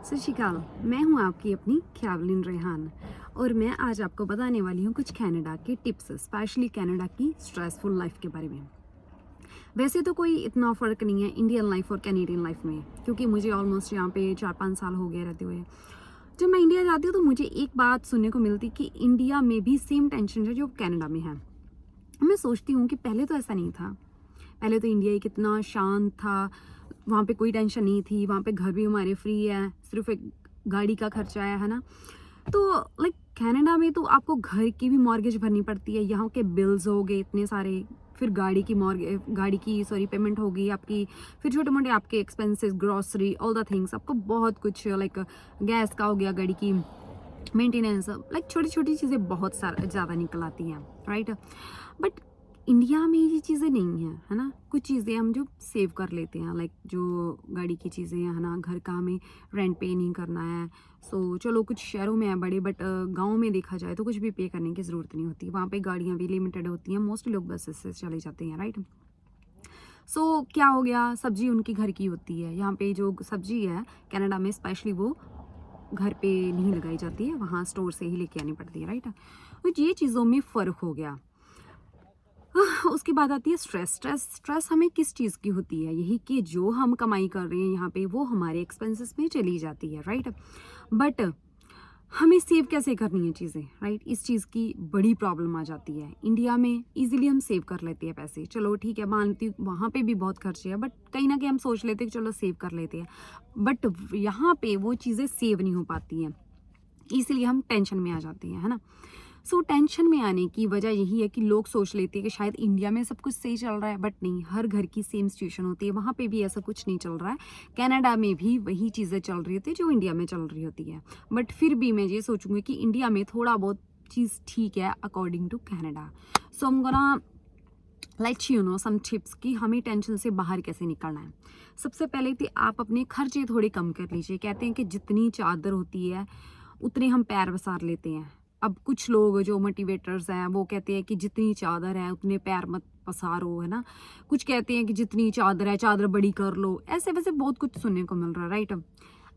सत श्री अकाल। मैं हूं आपकी अपनी ख्यावलिन रेहान और मैं आज आपको बताने वाली हूं कुछ कनाडा के टिप्स, स्पेशली कनाडा की स्ट्रेसफुल लाइफ के बारे में। वैसे तो कोई इतना फ़र्क नहीं है इंडियन लाइफ और कैनेडियन लाइफ में, क्योंकि मुझे ऑलमोस्ट यहाँ पे 4-5 साल हो गए रहते हुए। जब मैं इंडिया जाती हूँ तो मुझे एक बात सुनने को मिलती कि इंडिया में भी सेम टेंशन है जो कनाडा में है। मैं सोचती हूँ कि पहले तो ऐसा नहीं था। पहले तो इंडिया कितना शांत था, वहाँ पे कोई टेंशन नहीं थी, वहाँ पे घर भी हमारे फ्री है, सिर्फ एक गाड़ी का खर्चा है ना। तो लाइक कनाडा में तो आपको घर की भी मॉर्गेज भरनी पड़ती है, यहाँ के बिल्स हो गए इतने सारे, फिर गाड़ी की पेमेंट होगी आपकी, फिर छोटे मोटे आपके expenses, grocery, all the things, आपको बहुत कुछ लाइक गैस का हो गया, गाड़ी की मेंटेनेंस, लाइक छोटी छोटी चीज़ें बहुत सारा ज़्यादा निकल आती हैं, राइट। बट इंडिया में ये चीज़ें नहीं हैं, है ना। कुछ चीज़ें हम जो सेव कर लेते हैं, लाइक जो गाड़ी की चीज़ें हैं, है ना, घर का हमें रेंट पे नहीं करना है। सो चलो कुछ शहरों में है बड़े, बट गांव में देखा जाए तो कुछ भी पे करने की ज़रूरत नहीं होती, वहाँ पे गाड़ियाँ भी लिमिटेड होती हैं, मोस्टली लोग बसेस से चले जाते हैं, राइट। सो क्या हो गया, सब्जी उनकी घर की होती है। यहाँ पे जो सब्जी है कनाडा में स्पेशली वो घर पे नहीं लगाई जाती है, वहाँ स्टोर से ही लेके आनी पड़ती है, राइट। तो ये चीज़ों में फ़र्क हो गया। उसके बाद आती है स्ट्रेस हमें किस चीज़ की होती है, यही कि जो हम कमाई कर रहे हैं यहाँ पे वो हमारे एक्सपेंसेस में चली जाती है, राइट। बट हमें सेव कैसे करनी है चीज़ें, राइट, इस चीज़ की बड़ी प्रॉब्लम आ जाती है। इंडिया में इजीली हम सेव कर लेते हैं पैसे, चलो ठीक है, मानती हूँ वहाँ पे भी बहुत खर्चे है, बट कहीं ना कहीं हम सोच लेते हैं कि चलो सेव कर लेते हैं, बट यहाँ पे वो चीज़ें सेव नहीं हो पाती हैं, इसलिए हम टेंशन में आ जाते हैं, है ना। सो टेंशन में आने की वजह यही है कि लोग सोच लेते हैं कि शायद इंडिया में सब कुछ सही चल रहा है, बट नहीं, हर घर की सेम सिचुएशन होती है, वहाँ पे भी ऐसा कुछ नहीं चल रहा है। कनाडा में भी वही चीज़ें चल रही होती है जो इंडिया में चल रही होती है, बट फिर भी मैं ये सोचूंगी कि इंडिया में थोड़ा बहुत चीज़ ठीक है अकॉर्डिंग टू कनाडा। सो हम gonna let you know some tips कि हमें टेंशन से बाहर कैसे निकलना है। सबसे पहले तो आप अपने खर्चे थोड़े कम कर लीजिए। कहते हैं कि जितनी चादर होती है उतने हम पैर पसार लेते हैं। अब कुछ लोग जो मोटिवेटर्स हैं वो कहते हैं कि जितनी चादर है उतने पैर मत पसारो, है ना। कुछ कहते हैं कि जितनी चादर है चादर बड़ी कर लो, ऐसे वैसे बहुत कुछ सुनने को मिल रहा है, राइट।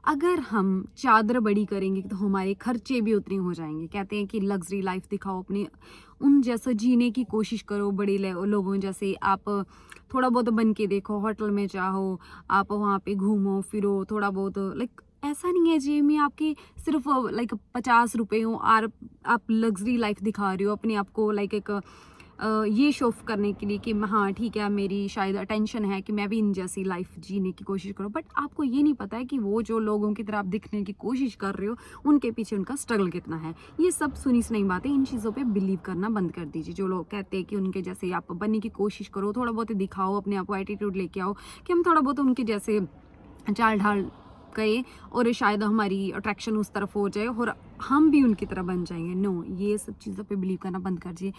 अगर हम चादर बड़ी करेंगे तो हमारे खर्चे भी उतने हो जाएंगे। कहते हैं कि लग्जरी लाइफ दिखाओ, अपने उन जैसा जीने की कोशिश करो, बड़े लोगों जैसे आप थोड़ा बहुत बन के देखो, होटल में चाहो आप वहाँ पे घूमो फिरो थोड़ा बहुत, लाइक ऐसा नहीं है जी में आपके सिर्फ लाइक 50 रुपए हो और आप लग्जरी लाइफ दिखा रहे हो अपने आप को, लाइक एक ये शो ऑफ करने के लिए कि हाँ ठीक है, मेरी शायद अटेंशन है कि मैं भी इन जैसी लाइफ जीने की कोशिश करूँ, बट आपको ये नहीं पता है कि वो जो लोगों की तरह आप दिखने की कोशिश कर रहे हो उनके पीछे उनका स्ट्रगल कितना है। ये सब सुनी सुनाई बातें, इन चीज़ों पे बिलीव करना बंद कर दीजिए। जो लोग कहते हैं कि उनके जैसे आप बनने की कोशिश करो, थोड़ा बहुत दिखाओ, अपने आप को एटीट्यूड लेके आओ कि हम थोड़ा बहुत उनके जैसे चाल ढाल गए और शायद हमारी अट्रैक्शन उस तरफ हो जाए और हम भी उनकी तरह बन जाएंगे। नो, ये सब चीज़ों पे बिलीव करना बंद कर दीजिए,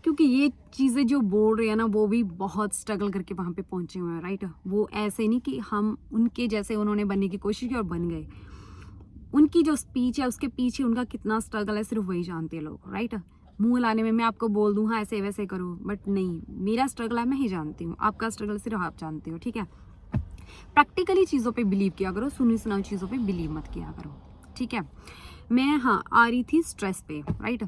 क्योंकि ये चीज़ें जो बोल रहे हैं ना वो भी बहुत स्ट्रगल करके वहाँ पे पहुँचे हुए हैं, राइट। वो ऐसे नहीं कि हम उनके जैसे उन्होंने बनने की कोशिश की और बन गए। उनकी जो स्पीच है उसके पीछे उनका कितना स्ट्रगल है सिर्फ वही जानते हैं लोग, राइट। मुंह लाने में मैं आपको बोल दूँ हाँ ऐसे वैसे करो, बट नहीं, मेरा स्ट्रगल है मैं ही जानती हूँ, आपका स्ट्रगल सिर्फ आप जानते हो, ठीक है। प्रैक्टिकली चीज़ों पे बिलीव किया करो, सुनी सुनाई चीज़ों पे बिलीव मत किया करो, ठीक है। मैं हाँ आ रही थी स्ट्रेस पे, राइट।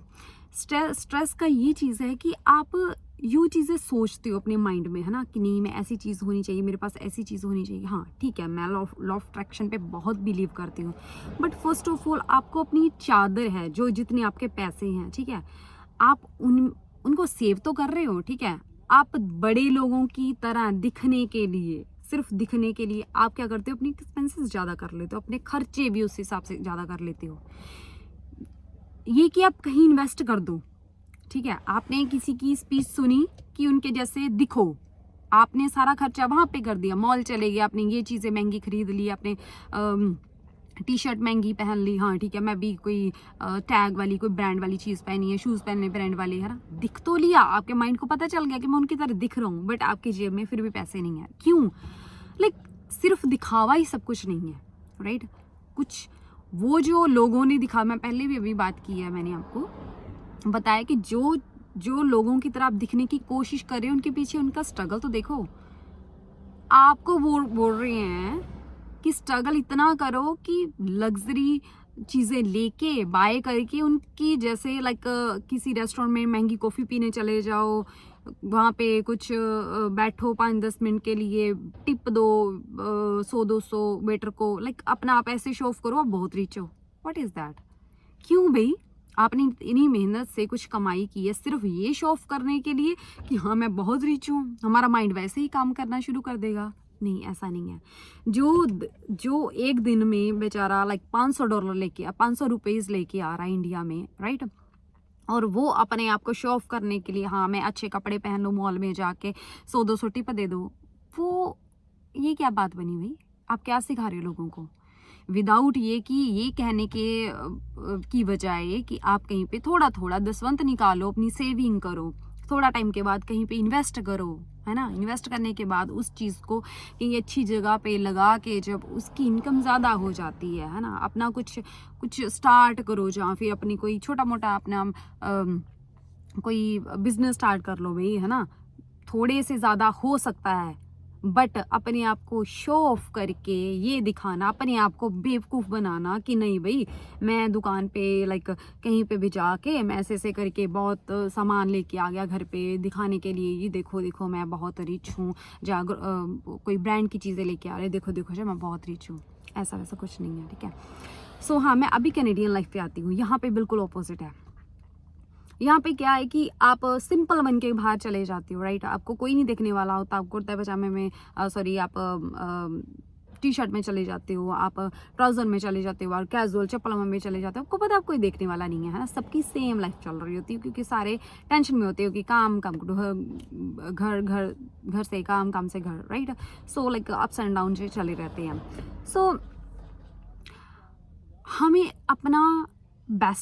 स्ट्रेस का ये चीज़ है कि आप यूँ चीज़ें सोचते हो अपने माइंड में, है ना, कि नहीं मैं ऐसी चीज़ होनी चाहिए, मेरे पास ऐसी चीज़ होनी चाहिए। हाँ ठीक है, मैं लॉ ऑफ अट्रैक्शन पे बहुत बिलीव करती हूँ, बट फर्स्ट ऑफ ऑल आपको अपनी चादर है जो जितने आपके पैसे हैं, ठीक है, आप उनको सेव तो कर रहे हो, ठीक है। आप बड़े लोगों की तरह दिखने के लिए, सिर्फ दिखने के लिए आप क्या करते हो, अपनी एक्सपेंसेस ज़्यादा कर लेते हो, अपने खर्चे भी उस हिसाब से ज़्यादा कर लेते हो। ये कि आप कहीं इन्वेस्ट कर दो, ठीक है। आपने किसी की स्पीच सुनी कि उनके जैसे दिखो, आपने सारा खर्चा वहाँ पे कर दिया, मॉल चले गए, आपने ये चीज़ें महंगी खरीद ली, आपने टी शर्ट महंगी पहन ली, हाँ ठीक है, मैं भी कोई टैग वाली कोई ब्रांड वाली चीज़ पहनी है, शूज़ पहने ब्रांड वाले, है ना। दिख तो लिया, आपके माइंड को पता चल गया कि मैं उनकी तरह दिख रहा हूँ, बट आपकी जेब में फिर भी पैसे नहीं है। क्यों? लाइक सिर्फ दिखावा ही सब कुछ नहीं है, राइट। कुछ वो जो लोगों ने दिखा, मैं पहले भी अभी बात की है, मैंने आपको बताया कि जो लोगों की तरह आप दिखने की कोशिश कर रहे हो उनके पीछे उनका स्ट्रगल तो देखो। आपको बोल रहे हैं कि स्ट्रगल इतना करो कि लग्जरी चीज़ें लेके बाय करके उनकी, जैसे लाइक किसी रेस्टोरेंट में महंगी कॉफ़ी पीने चले जाओ, वहाँ पे कुछ बैठो 5-10 मिनट के लिए, टिप दो 100-200 वेटर को, लाइक अपना आप ऐसे शो ऑफ करो आप बहुत रिच हो। What is that? क्यों भाई? आपने इतनी मेहनत से कुछ कमाई की है सिर्फ ये शो ऑफ करने के लिए कि हाँ मैं बहुत रिच हूँ, हमारा माइंड वैसे ही काम करना शुरू कर देगा। नहीं, ऐसा नहीं है। जो एक दिन में बेचारा लाइक $500 लेके, 500 रुपीज़ लेके आ रहा है इंडिया में, राइट, और वो अपने आप को शो ऑफ करने के लिए, हाँ मैं अच्छे कपड़े पहन लूँ, मॉल में जाके 100-200 टिप दे दो, वो ये क्या बात बनी भाई? आप क्या सिखा रहे हो लोगों को? विदाउट ये कि ये कहने के की बजाय कि आप कहीं पे थोड़ा थोड़ा दसवंत निकालो, अपनी सेविंग करो, थोड़ा टाइम के बाद कहीं पे इन्वेस्ट करो, है ना। इन्वेस्ट करने के बाद उस चीज़ को कहीं अच्छी जगह पे लगा के जब उसकी इनकम ज़्यादा हो जाती है ना, अपना कुछ स्टार्ट करो, जहाँ फिर अपनी कोई छोटा मोटा अपना कोई बिजनेस स्टार्ट कर लो भाई, है ना। थोड़े से ज़्यादा हो सकता है, बट अपने आप को शो ऑफ करके ये दिखाना, अपने आप को बेवकूफ़ बनाना कि नहीं भाई मैं दुकान पे लाइक कहीं पे भी जाके मैं ऐसे करके बहुत सामान लेके आ गया घर पे दिखाने के लिए, ये देखो देखो मैं बहुत रिच हूँ, कोई ब्रांड की चीज़ें लेके आ रहे, देखो देखो जो मैं बहुत रिच हूँ। ऐसा वैसा कुछ नहीं है, ठीक है। सो हाँ, मैं अभी कैनेडियन लाइफ पे आती हूँ। यहाँ पे बिल्कुल ऑपोजिट है। यहाँ पे क्या है कि आप सिंपल बन के बाहर चले जाते हो, राइट। आपको कोई नहीं देखने वाला होता, आप कुर्ता पजामे में आप टी शर्ट में चले जाते हो, आप ट्राउज़र में चले जाते हो और कैजुअल चप्पलों में चले जाते हो, आपको पता है आप कोई देखने वाला नहीं है, है ना। सबकी सेम लाइफ चल रही होती है क्योंकि सारे टेंशन में होते हो कि काम घर घर घर से काम, काम से घर, right. So like ups and down से चले रहते हैं। सो हमें अपना बेस्ट